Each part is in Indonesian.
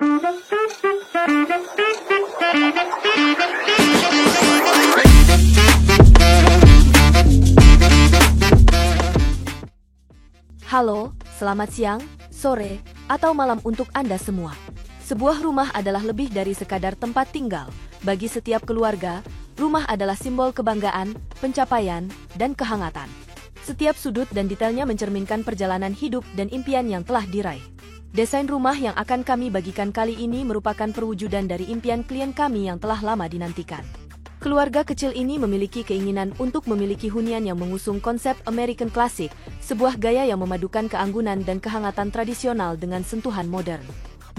Halo, selamat siang, sore, atau malam untuk Anda semua. Sebuah rumah adalah lebih dari sekadar tempat tinggal. Bagi setiap keluarga, rumah adalah simbol kebanggaan, pencapaian, dan kehangatan. Setiap sudut dan detailnya mencerminkan perjalanan hidup dan impian yang telah diraih. Desain rumah yang akan kami bagikan kali ini merupakan perwujudan dari impian klien kami yang telah lama dinantikan. Keluarga kecil ini memiliki keinginan untuk memiliki hunian yang mengusung konsep American Classic, sebuah gaya yang memadukan keanggunan dan kehangatan tradisional dengan sentuhan modern.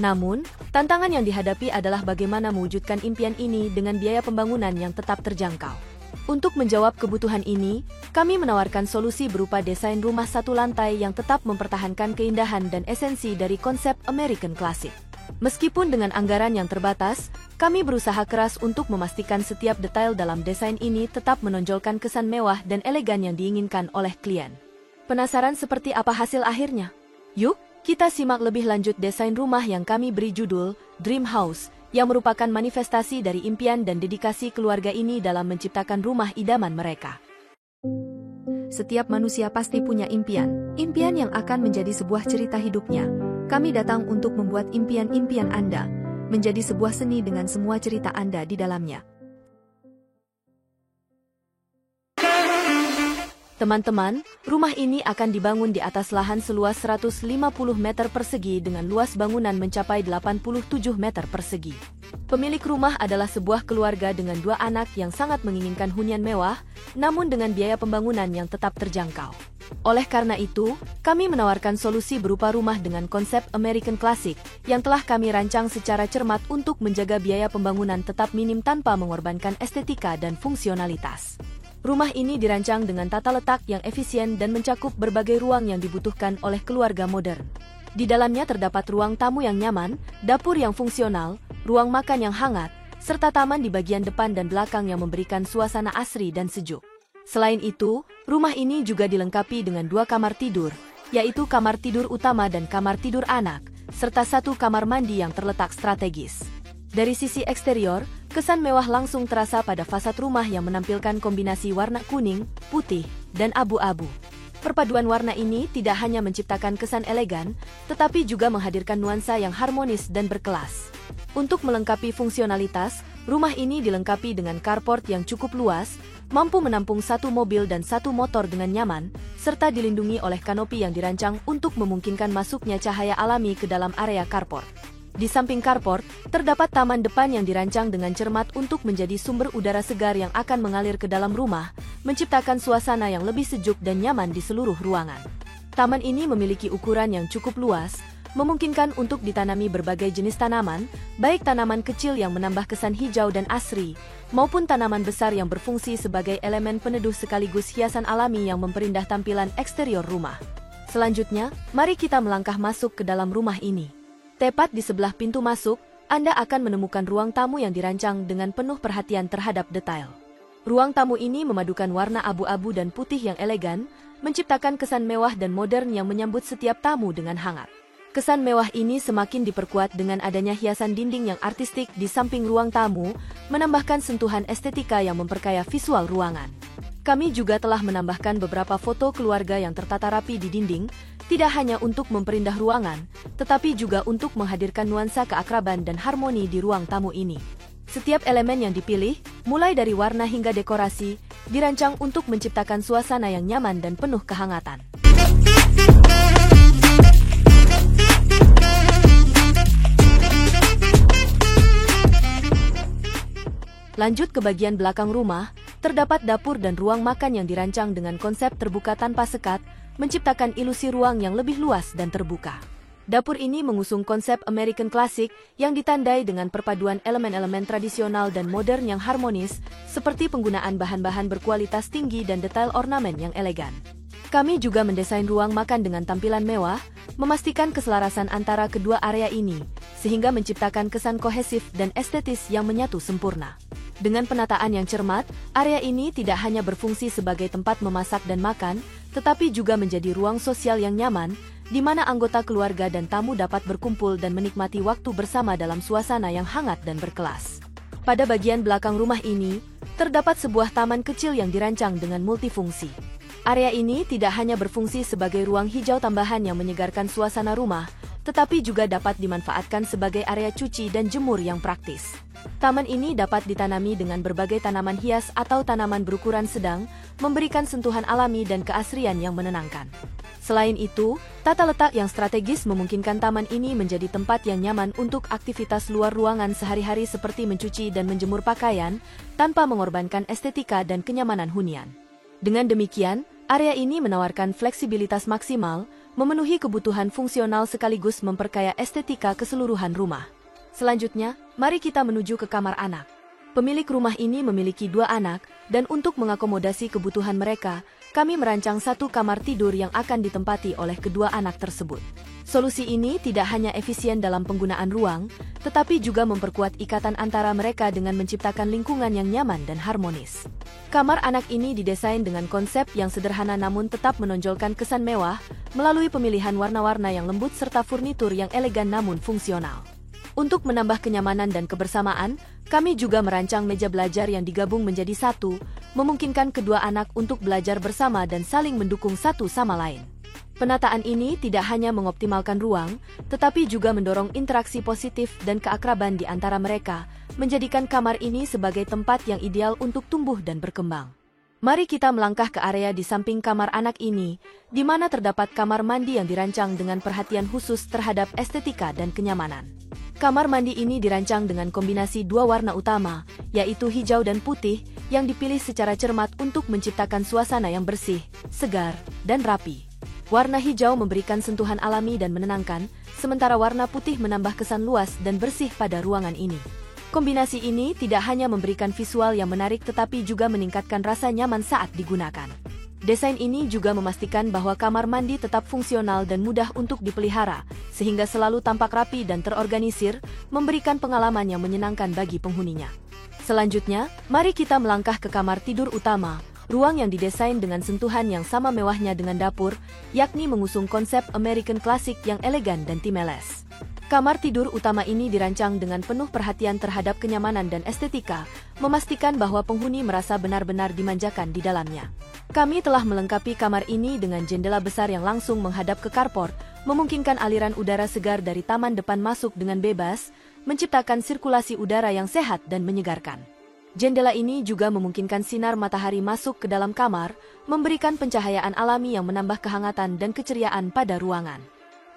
Namun, tantangan yang dihadapi adalah bagaimana mewujudkan impian ini dengan biaya pembangunan yang tetap terjangkau. Untuk menjawab kebutuhan ini, kami menawarkan solusi berupa desain rumah satu lantai yang tetap mempertahankan keindahan dan esensi dari konsep American Classic. Meskipun dengan anggaran yang terbatas, kami berusaha keras untuk memastikan setiap detail dalam desain ini tetap menonjolkan kesan mewah dan elegan yang diinginkan oleh klien. Penasaran seperti apa hasil akhirnya? Yuk, kita simak lebih lanjut desain rumah yang kami beri judul Dream House, yang merupakan manifestasi dari impian dan dedikasi keluarga ini dalam menciptakan rumah idaman mereka. Setiap manusia pasti punya impian yang akan menjadi sebuah cerita hidupnya. Kami datang untuk membuat impian-impian Anda menjadi sebuah seni dengan semua cerita Anda di dalamnya. Teman-teman, rumah ini akan dibangun di atas lahan seluas 150 meter persegi dengan luas bangunan mencapai 87 meter persegi. Pemilik rumah adalah sebuah keluarga dengan 2 anak yang sangat menginginkan hunian mewah, namun dengan biaya pembangunan yang tetap terjangkau. Oleh karena itu, kami menawarkan solusi berupa rumah dengan konsep American Classic yang telah kami rancang secara cermat untuk menjaga biaya pembangunan tetap minim tanpa mengorbankan estetika dan fungsionalitas. Rumah ini dirancang dengan tata letak yang efisien dan mencakup berbagai ruang yang dibutuhkan oleh keluarga modern. Di dalamnya terdapat ruang tamu yang nyaman, dapur yang fungsional, ruang makan yang hangat, serta taman di bagian depan dan belakang yang memberikan suasana asri dan sejuk. Selain itu, rumah ini juga dilengkapi dengan 2 kamar tidur, yaitu kamar tidur utama dan kamar tidur anak, serta 1 kamar mandi yang terletak strategis. Dari sisi eksterior, kesan mewah langsung terasa pada fasad rumah yang menampilkan kombinasi warna kuning, putih, dan abu-abu. Perpaduan warna ini tidak hanya menciptakan kesan elegan, tetapi juga menghadirkan nuansa yang harmonis dan berkelas. Untuk melengkapi fungsionalitas, rumah ini dilengkapi dengan carport yang cukup luas, mampu menampung 1 mobil dan 1 motor dengan nyaman, serta dilindungi oleh kanopi yang dirancang untuk memungkinkan masuknya cahaya alami ke dalam area carport. Di samping carport, terdapat taman depan yang dirancang dengan cermat untuk menjadi sumber udara segar yang akan mengalir ke dalam rumah, menciptakan suasana yang lebih sejuk dan nyaman di seluruh ruangan. Taman ini memiliki ukuran yang cukup luas, memungkinkan untuk ditanami berbagai jenis tanaman, baik tanaman kecil yang menambah kesan hijau dan asri, maupun tanaman besar yang berfungsi sebagai elemen peneduh sekaligus hiasan alami yang memperindah tampilan eksterior rumah. Selanjutnya, mari kita melangkah masuk ke dalam rumah ini. Tepat di sebelah pintu masuk, Anda akan menemukan ruang tamu yang dirancang dengan penuh perhatian terhadap detail. Ruang tamu ini memadukan warna abu-abu dan putih yang elegan, menciptakan kesan mewah dan modern yang menyambut setiap tamu dengan hangat. Kesan mewah ini semakin diperkuat dengan adanya hiasan dinding yang artistik di samping ruang tamu, menambahkan sentuhan estetika yang memperkaya visual ruangan. Kami juga telah menambahkan beberapa foto keluarga yang tertata rapi di dinding, tidak hanya untuk memperindah ruangan, tetapi juga untuk menghadirkan nuansa keakraban dan harmoni di ruang tamu ini. Setiap elemen yang dipilih, mulai dari warna hingga dekorasi, dirancang untuk menciptakan suasana yang nyaman dan penuh kehangatan. Lanjut ke bagian belakang rumah, terdapat dapur dan ruang makan yang dirancang dengan konsep terbuka tanpa sekat, menciptakan ilusi ruang yang lebih luas dan terbuka. Dapur ini mengusung konsep American Classic yang ditandai dengan perpaduan elemen-elemen tradisional dan modern yang harmonis, seperti penggunaan bahan-bahan berkualitas tinggi dan detail ornamen yang elegan. Kami juga mendesain ruang makan dengan tampilan mewah, memastikan keselarasan antara kedua area ini, sehingga menciptakan kesan kohesif dan estetis yang menyatu sempurna. Dengan penataan yang cermat, area ini tidak hanya berfungsi sebagai tempat memasak dan makan, tetapi juga menjadi ruang sosial yang nyaman, di mana anggota keluarga dan tamu dapat berkumpul dan menikmati waktu bersama dalam suasana yang hangat dan berkelas. Pada bagian belakang rumah ini, terdapat sebuah taman kecil yang dirancang dengan multifungsi. Area ini tidak hanya berfungsi sebagai ruang hijau tambahan yang menyegarkan suasana rumah, tetapi juga dapat dimanfaatkan sebagai area cuci dan jemur yang praktis. Taman ini dapat ditanami dengan berbagai tanaman hias atau tanaman berukuran sedang, memberikan sentuhan alami dan keasrian yang menenangkan. Selain itu, tata letak yang strategis memungkinkan taman ini menjadi tempat yang nyaman untuk aktivitas luar ruangan sehari-hari seperti mencuci dan menjemur pakaian, tanpa mengorbankan estetika dan kenyamanan hunian. Dengan demikian, area ini menawarkan fleksibilitas maksimal, memenuhi kebutuhan fungsional sekaligus memperkaya estetika keseluruhan rumah. Selanjutnya, mari kita menuju ke kamar anak. Pemilik rumah ini memiliki 2 anak, dan untuk mengakomodasi kebutuhan mereka, kami merancang 1 kamar tidur yang akan ditempati oleh kedua anak tersebut. Solusi ini tidak hanya efisien dalam penggunaan ruang, tetapi juga memperkuat ikatan antara mereka dengan menciptakan lingkungan yang nyaman dan harmonis. Kamar anak ini didesain dengan konsep yang sederhana namun tetap menonjolkan kesan mewah, melalui pemilihan warna-warna yang lembut serta furnitur yang elegan namun fungsional. Untuk menambah kenyamanan dan kebersamaan, kami juga merancang meja belajar yang digabung menjadi satu, memungkinkan kedua anak untuk belajar bersama dan saling mendukung satu sama lain. Penataan ini tidak hanya mengoptimalkan ruang, tetapi juga mendorong interaksi positif dan keakraban di antara mereka, menjadikan kamar ini sebagai tempat yang ideal untuk tumbuh dan berkembang. Mari kita melangkah ke area di samping kamar anak ini, di mana terdapat kamar mandi yang dirancang dengan perhatian khusus terhadap estetika dan kenyamanan. Kamar mandi ini dirancang dengan kombinasi 2 warna utama, yaitu hijau dan putih, yang dipilih secara cermat untuk menciptakan suasana yang bersih, segar, dan rapi. Warna hijau memberikan sentuhan alami dan menenangkan, sementara warna putih menambah kesan luas dan bersih pada ruangan ini. Kombinasi ini tidak hanya memberikan visual yang menarik tetapi juga meningkatkan rasa nyaman saat digunakan. Desain ini juga memastikan bahwa kamar mandi tetap fungsional dan mudah untuk dipelihara, sehingga selalu tampak rapi dan terorganisir, memberikan pengalaman yang menyenangkan bagi penghuninya. Selanjutnya, mari kita melangkah ke kamar tidur utama, ruang yang didesain dengan sentuhan yang sama mewahnya dengan dapur, yakni mengusung konsep American Classic yang elegan dan timeless. Kamar tidur utama ini dirancang dengan penuh perhatian terhadap kenyamanan dan estetika, memastikan bahwa penghuni merasa benar-benar dimanjakan di dalamnya. Kami telah melengkapi kamar ini dengan jendela besar yang langsung menghadap ke carport, memungkinkan aliran udara segar dari taman depan masuk dengan bebas, menciptakan sirkulasi udara yang sehat dan menyegarkan. Jendela ini juga memungkinkan sinar matahari masuk ke dalam kamar, memberikan pencahayaan alami yang menambah kehangatan dan keceriaan pada ruangan.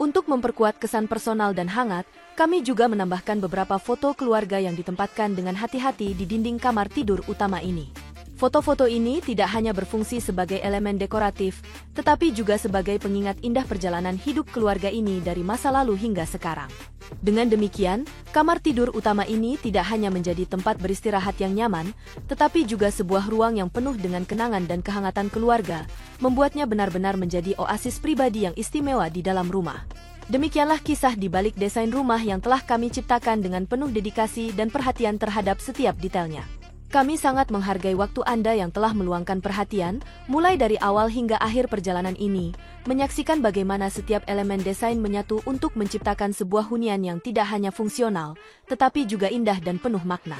Untuk memperkuat kesan personal dan hangat, kami juga menambahkan beberapa foto keluarga yang ditempatkan dengan hati-hati di dinding kamar tidur utama ini. Foto-foto ini tidak hanya berfungsi sebagai elemen dekoratif, tetapi juga sebagai pengingat indah perjalanan hidup keluarga ini dari masa lalu hingga sekarang. Dengan demikian, kamar tidur utama ini tidak hanya menjadi tempat beristirahat yang nyaman, tetapi juga sebuah ruang yang penuh dengan kenangan dan kehangatan keluarga, membuatnya benar-benar menjadi oasis pribadi yang istimewa di dalam rumah. Demikianlah kisah di balik desain rumah yang telah kami ciptakan dengan penuh dedikasi dan perhatian terhadap setiap detailnya. Kami sangat menghargai waktu Anda yang telah meluangkan perhatian, mulai dari awal hingga akhir perjalanan ini, menyaksikan bagaimana setiap elemen desain menyatu untuk menciptakan sebuah hunian yang tidak hanya fungsional, tetapi juga indah dan penuh makna.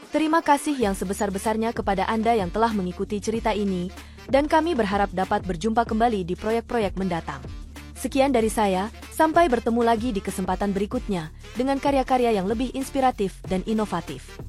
Terima kasih yang sebesar-besarnya kepada Anda yang telah mengikuti cerita ini, dan kami berharap dapat berjumpa kembali di proyek-proyek mendatang. Sekian dari saya, sampai bertemu lagi di kesempatan berikutnya, dengan karya-karya yang lebih inspiratif dan inovatif.